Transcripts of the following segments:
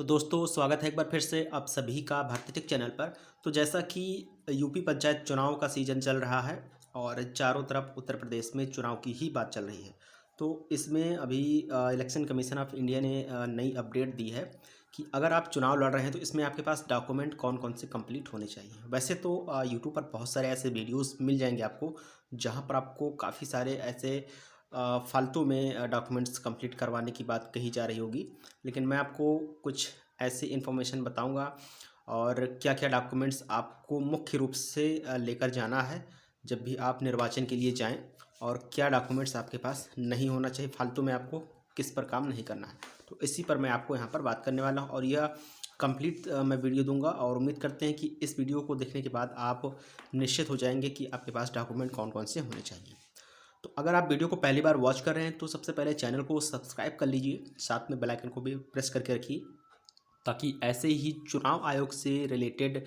तो दोस्तों स्वागत है एक बार फिर से आप सभी का भारतीय टेक चैनल पर। तो जैसा कि यूपी पंचायत चुनाव का सीज़न चल रहा है और चारों तरफ उत्तर प्रदेश में चुनाव की ही बात चल रही है। तो इसमें अभी इलेक्शन कमीशन ऑफ इंडिया ने नई अपडेट दी है कि अगर आप चुनाव लड़ रहे हैं तो इसमें आपके पास डॉक्यूमेंट कौन कौन से कंप्लीट होने चाहिए। वैसे तो यूट्यूब पर बहुत सारे ऐसे वीडियोस मिल जाएंगे आपको, जहां पर आपको काफ़ी सारे ऐसे फालतू में डॉक्यूमेंट्स कंप्लीट करवाने की बात कही जा रही होगी। लेकिन मैं आपको कुछ ऐसी इन्फॉर्मेशन बताऊंगा और क्या क्या डॉक्यूमेंट्स आपको मुख्य रूप से लेकर जाना है जब भी आप निर्वाचन के लिए जाएं, और क्या डॉक्यूमेंट्स आपके पास नहीं होना चाहिए, फालतू में आपको किस पर काम नहीं करना है। तो इसी पर मैं आपको यहाँ पर बात करने वाला हूँ और यह कंप्लीट मैं वीडियो दूंगा और उम्मीद करते हैं कि इस वीडियो को देखने के बाद आप निश्चित हो जाएंगे कि आपके पास डॉक्यूमेंट कौन कौन से होने चाहिए। तो अगर आप वीडियो को पहली बार वॉच कर रहे हैं तो सबसे पहले चैनल को सब्सक्राइब कर लीजिए, साथ में बेल आइकन को भी प्रेस करके रखिए ताकि ऐसे ही चुनाव आयोग से रिलेटेड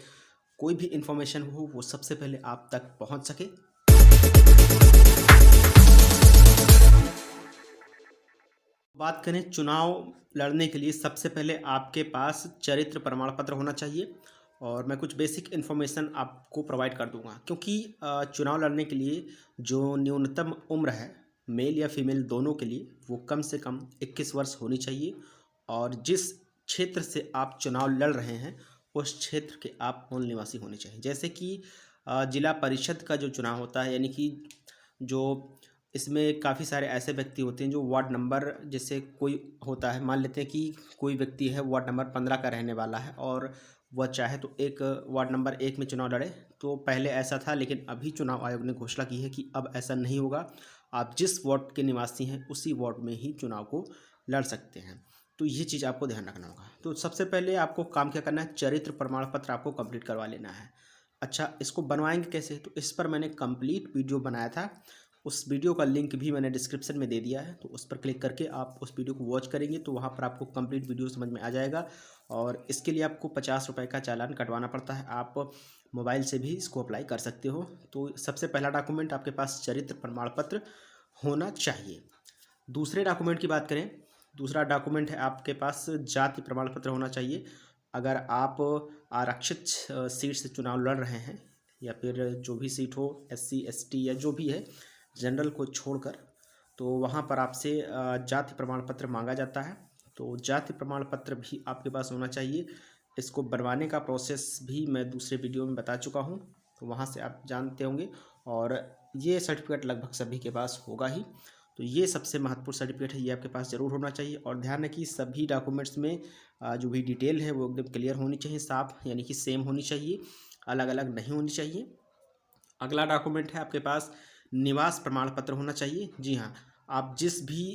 कोई भी इन्फॉर्मेशन हो वो सबसे पहले आप तक पहुंच सके। बात करें चुनाव लड़ने के लिए, सबसे पहले आपके पास चरित्र प्रमाण पत्र होना चाहिए और मैं कुछ बेसिक इन्फॉर्मेशन आपको प्रोवाइड कर दूंगा, क्योंकि चुनाव लड़ने के लिए जो न्यूनतम उम्र है मेल या फीमेल दोनों के लिए वो कम से कम 21 वर्ष होनी चाहिए और जिस क्षेत्र से आप चुनाव लड़ रहे हैं उस क्षेत्र के आप मूल निवासी होने चाहिए। जैसे कि जिला परिषद का जो चुनाव होता है, यानी कि जो इसमें काफ़ी सारे ऐसे व्यक्ति होते हैं जो वार्ड नंबर, जैसे कोई होता है, मान लेते हैं कि कोई व्यक्ति है वार्ड नंबर 15 का रहने वाला है और वह चाहे तो एक वार्ड नंबर 1 में चुनाव लड़े। तो पहले ऐसा था, लेकिन अभी चुनाव आयोग ने घोषणा की है कि अब ऐसा नहीं होगा, आप जिस वार्ड के निवासी हैं उसी वार्ड में ही चुनाव को लड़ सकते हैं। तो ये चीज़ आपको ध्यान रखना होगा। तो सबसे पहले आपको काम क्या करना है, चरित्र प्रमाण पत्र आपको कंप्लीट करवा लेना है। अच्छा, इसको बनवाएंगे कैसे, तो इस पर मैंने कंप्लीट वीडियो बनाया था, उस वीडियो का लिंक भी मैंने डिस्क्रिप्शन में दे दिया है। तो उस पर क्लिक करके आप उस वीडियो को वॉच करेंगे तो वहाँ पर आपको कंप्लीट वीडियो समझ में आ जाएगा। और इसके लिए आपको 50 रुपये का चालान कटवाना पड़ता है, आप मोबाइल से भी इसको अप्लाई कर सकते हो। तो सबसे पहला डॉक्यूमेंट आपके पास चरित्र प्रमाण पत्र होना चाहिए। दूसरे डॉक्यूमेंट की बात करें, दूसरा डॉक्यूमेंट है आपके पास जाति प्रमाण पत्र होना चाहिए। अगर आप आरक्षित सीट से चुनाव लड़ रहे हैं या फिर जो भी सीट हो, SC ST या जो भी है, जनरल को छोड़कर, तो वहाँ पर आपसे जाति प्रमाण पत्र मांगा जाता है। तो जाति प्रमाण पत्र भी आपके पास होना चाहिए। इसको बनवाने का प्रोसेस भी मैं दूसरे वीडियो में बता चुका हूँ, तो वहाँ से आप जानते होंगे। और ये सर्टिफिकेट लगभग सभी के पास होगा ही। तो ये सबसे महत्वपूर्ण सर्टिफिकेट है, ये आपके पास ज़रूर होना चाहिए। और ध्यान रखिए सभी डॉक्यूमेंट्स में जो भी डिटेल है वो एकदम क्लियर होनी चाहिए, साफ, यानी कि सेम होनी चाहिए, अलग अलग नहीं होनी चाहिए। अगला डॉक्यूमेंट है आपके पास निवास प्रमाण पत्र होना चाहिए। जी हाँ, आप जिस भी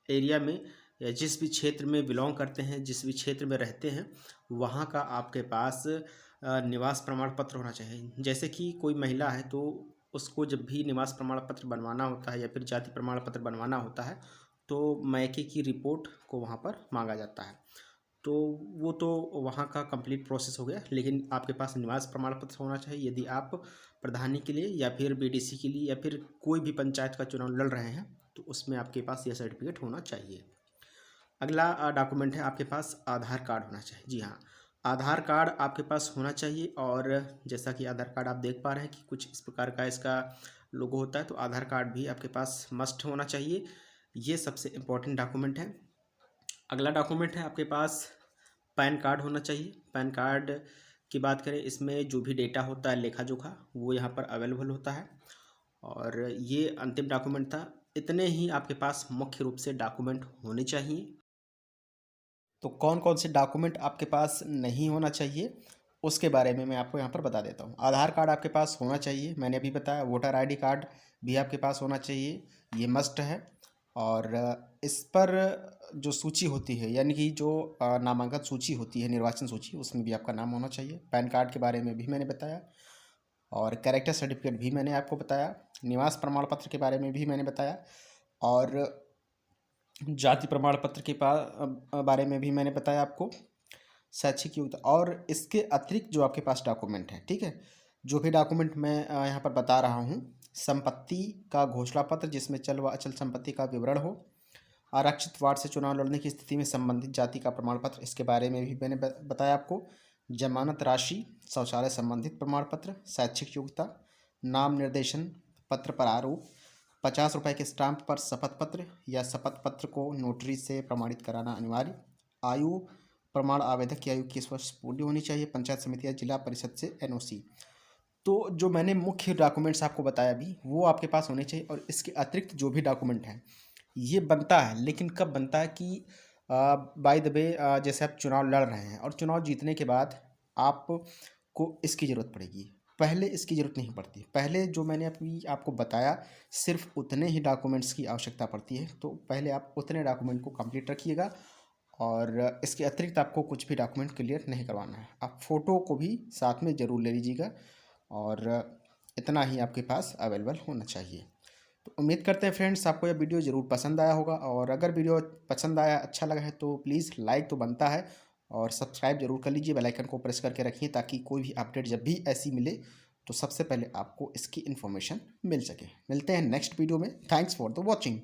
एरिया में या जिस भी क्षेत्र में बिलोंग करते हैं, जिस भी क्षेत्र में रहते हैं, वहाँ का आपके पास निवास प्रमाण पत्र होना चाहिए। जैसे कि कोई महिला है तो उसको जब भी निवास प्रमाण पत्र बनवाना होता है या फिर जाति प्रमाण पत्र बनवाना होता है तो मैके की रिपोर्ट को वहाँ पर मांगा जाता है। तो वो तो वहाँ का कंप्लीट प्रोसेस हो गया, लेकिन आपके पास निवास प्रमाण पत्र होना चाहिए यदि आप प्रधानी के लिए या फिर BDC के लिए या फिर कोई भी पंचायत का चुनाव लड़ रहे हैं, तो उसमें आपके पास यह सर्टिफिकेट होना चाहिए। अगला डॉक्यूमेंट है आपके पास आधार कार्ड होना चाहिए। जी हाँ, आधार कार्ड आपके पास होना चाहिए। और जैसा कि आधार कार्ड आप देख पा रहे हैं कि कुछ इस प्रकार का इसका लोगो होता है, तो आधार कार्ड भी आपके पास मस्ट होना चाहिए। ये सबसे इम्पोर्टेंट डॉक्यूमेंट है। अगला डॉक्यूमेंट है आपके पास पैन कार्ड होना चाहिए। पैन कार्ड की बात करें, इसमें जो भी डेटा होता है लेखा जोखा वो यहाँ पर अवेलेबल होता है। और ये अंतिम डॉक्यूमेंट था। इतने ही आपके पास मुख्य रूप से डॉक्यूमेंट होने चाहिए। तो कौन कौन से डॉक्यूमेंट आपके पास नहीं होना चाहिए उसके बारे में मैं आपको यहाँ पर बता देता हूँ। आधार कार्ड आपके पास होना चाहिए, मैंने अभी बताया। वोटर ID कार्ड भी आपके पास होना चाहिए, ये मस्ट है। और इस पर जो सूची होती है, यानी कि जो नामांकन सूची होती है, निर्वाचन सूची, उसमें भी आपका नाम होना चाहिए। पैन कार्ड के बारे में भी मैंने बताया और कैरेक्टर सर्टिफिकेट भी मैंने आपको बताया। निवास प्रमाण पत्र के बारे में भी मैंने बताया और जाति प्रमाण पत्र के बारे में भी मैंने बताया आपको। शैक्षिक योग्यता और इसके अतिरिक्त जो आपके पास डॉक्यूमेंट है, ठीक है, जो भी डॉक्यूमेंट मैं यहाँ पर बता रहा हूँ, संपत्ति का घोषणा पत्र जिसमें चल व अचल संपत्ति का विवरण हो, आरक्षित वार्ड से चुनाव लड़ने की स्थिति में संबंधित जाति का प्रमाण पत्र, इसके बारे में भी मैंने बताया आपको। जमानत राशि, शौचालय संबंधित प्रमाण पत्र, शैक्षिक योग्यता, नाम निर्देशन पत्र पर आरोप, 50 रुपये के स्टाम्प पर शपथ पत्र या शपथ पत्र को नोटरी से प्रमाणित कराना अनिवार्य। आयु प्रमाण, आवेदक की आयु 21 वर्ष पूरी होनी चाहिए। पंचायत समिति या जिला परिषद से एनओसी। तो जो मैंने मुख्य डॉक्यूमेंट्स आपको बताया अभी, वो आपके पास होने चाहिए। और इसके अतिरिक्त जो भी डॉक्यूमेंट हैं ये बनता है, लेकिन कब बनता है कि बाय द वे जैसे आप चुनाव लड़ रहे हैं और चुनाव जीतने के बाद आपको इसकी ज़रूरत पड़ेगी। पहले इसकी ज़रूरत नहीं पड़ती। पहले जो मैंने अभी आपको बताया, सिर्फ उतने ही डॉक्यूमेंट्स की आवश्यकता पड़ती है। तो पहले आप उतने डॉक्यूमेंट को कंप्लीट रखिएगा और इसके अतिरिक्त आपको कुछ भी डॉक्यूमेंट क्लियर नहीं करवाना है। आप फ़ोटो को भी साथ में ज़रूर ले लीजिएगा और इतना ही आपके पास अवेलेबल होना चाहिए। तो उम्मीद करते हैं फ्रेंड्स आपको यह वीडियो ज़रूर पसंद आया होगा, और अगर वीडियो पसंद आया, अच्छा लगा है तो प्लीज़ लाइक तो बनता है और सब्सक्राइब जरूर कर लीजिए। बेल आइकन को प्रेस करके रखिए ताकि कोई भी अपडेट जब भी ऐसी मिले तो सबसे पहले आपको इसकी इन्फॉर्मेशन मिल सके। मिलते हैं नेक्स्ट वीडियो में। Thanks for the watching.